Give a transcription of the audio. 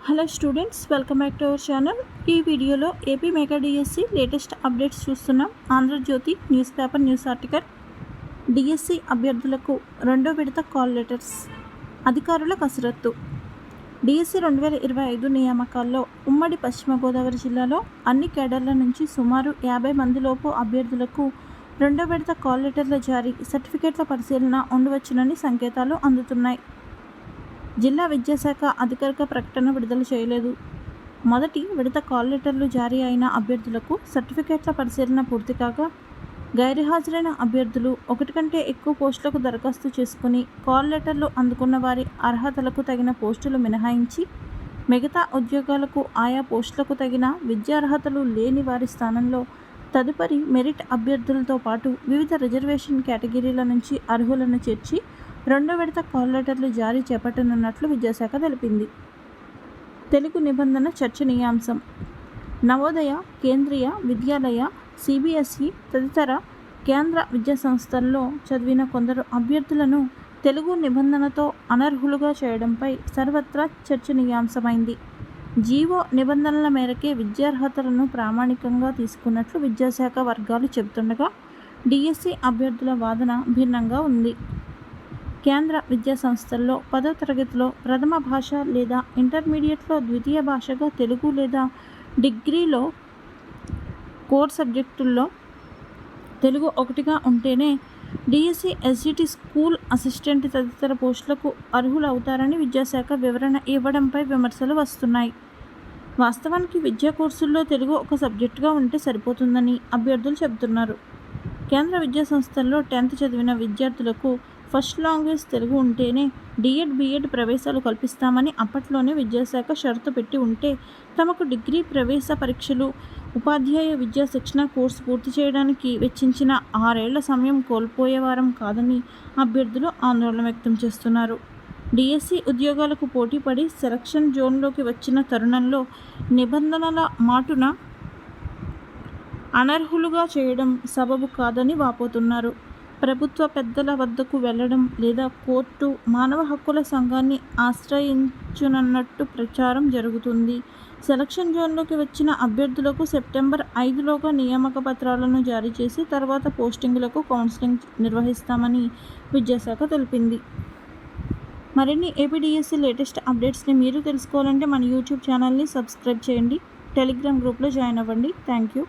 Hello students, welcome back to our channel. ఈ వీడియోలో AP mega DSC latest updates చూస్తున్నాం. Andhrajyothy news paper news article. DSC అభ్యర్థులకు రెండో విడత కాల్ లెటర్స్. అధికారుల కసరత్తు. డిఎస్సి 2025 నియామకాల్లో ఉమ్మడి పశ్చిమ గోదావరి జిల్లాలో అన్ని కేడర్ల నుంచి సుమారు 50 మందిలోపు అభ్యర్థులకు రెండో విడత కాల్ లెటర్ల జారీ, సర్టిఫికేట్ల పరిశీలన ఉండవచ్చునని సంకేతాలు అందుతున్నాయి. జిల్లా విద్యాశాఖ అధికారిక ప్రకటన విడుదల చేయలేదు. మొదటి విడత కాల్ లెటర్లు జారీ అయిన అభ్యర్థులకు సర్టిఫికేట్ల పరిశీలన పూర్తి కాగా, గైర్హాజరైన అభ్యర్థులు ఒకటి కంటే ఎక్కువ పోస్టులకు దరఖాస్తు చేసుకుని కాల్ లెటర్లు అందుకున్న వారి అర్హతలకు తగిన పోస్టులు మినహాయించి మిగతా ఉద్యోగాలకు ఆయా పోస్టులకు తగిన విద్యార్హతలు లేని వారి స్థానంలో తదుపరి మెరిట్ అభ్యర్థులతో పాటు వివిధ రిజర్వేషన్ కేటగిరీల నుంచి అర్హులను చేర్చి రెండో విడత కాల్ లెటర్లు జారీ చేపట్టనున్నట్లు విద్యాశాఖ తెలిపింది. తెలుగు నిబంధన చర్చనీయాంశం. నవోదయ, కేంద్రీయ విద్యాలయ, సిబిఎస్ఈ తదితర కేంద్ర విద్యాసంస్థల్లో చదివిన కొందరు అభ్యర్థులను తెలుగు నిబంధనతో అనర్హులుగా చేయడంపై సర్వత్రా చర్చనీయాంశమైంది. జీవో నిబంధనల మేరకే విద్యార్హతలను ప్రామాణికంగా తీసుకున్నట్లు విద్యాశాఖ వర్గాలు చెబుతుండగా, డిఎస్సి అభ్యర్థుల వాదన భిన్నంగా ఉంది. కేంద్ర విద్యాసంస్థల్లో 10వ తరగతిలో ప్రథమ భాష లేదా ఇంటర్మీడియట్లో ద్వితీయ భాషగా తెలుగు లేదా డిగ్రీలో కోర్ సబ్జెక్టుల్లో తెలుగు ఒకటిగా ఉంటేనే డిఎస్సి, ఎస్జిటి, స్కూల్ అసిస్టెంట్ తదితర పోస్టులకు అర్హులవుతారని విద్యాశాఖ వివరణ ఇవ్వడంపై విమర్శలు వస్తున్నాయి. వాస్తవానికి విద్యా కోర్సుల్లో తెలుగు ఒక సబ్జెక్టుగా ఉంటే సరిపోతుందని అభ్యర్థులు చెబుతున్నారు. కేంద్ర విద్యాసంస్థల్లో 10th చదివిన విద్యార్థులకు ఫస్ట్ లాంగ్వేజ్ తెలుగు ఉంటేనే డిఎడ్, బిఎడ్ ప్రవేశాలు కల్పిస్తామని అప్పట్లోనే విద్యాశాఖ షరతు పెట్టి ఉంటే తమకు డిగ్రీ ప్రవేశ పరీక్షలు, ఉపాధ్యాయ విద్యా శిక్షణ కోర్సు పూర్తి చేయడానికి వెచ్చించిన 6 ఏళ్ల సమయం కోల్పోయేవారం కాదని అభ్యర్థులు ఆందోళన వ్యక్తం చేస్తున్నారు. డిఎస్సి ఉద్యోగాలకు పోటీపడి సెలక్షన్ జోన్లోకి వచ్చిన తరుణంలో నిబంధనల మాటున అనర్హులుగా చేయడం సబబు కాదని వాపోతున్నారు. ప్రభుత్వ పెద్దల వద్దకు వెళ్లడం లేదా కోర్టు, మానవ హక్కుల సంఘాన్ని ఆశ్రయించునన్నట్టు ప్రచారం జరుగుతుంది. సెలక్షన్ జోన్లోకి వచ్చిన అభ్యర్థులకు సెప్టెంబర్ 5లోగా నియామక పత్రాలను జారీ చేసి తర్వాత పోస్టింగులకు కౌన్సిలింగ్ నిర్వహిస్తామని విద్యాశాఖ తెలిపింది. మరిన్ని ఏపీ డిఎస్సి లేటెస్ట్ అప్డేట్స్ని మీరు తెలుసుకోవాలంటే మన యూట్యూబ్ ఛానల్ని సబ్స్క్రైబ్ చేయండి. టెలిగ్రామ్ గ్రూప్లో జాయిన్ అవ్వండి. Thank you.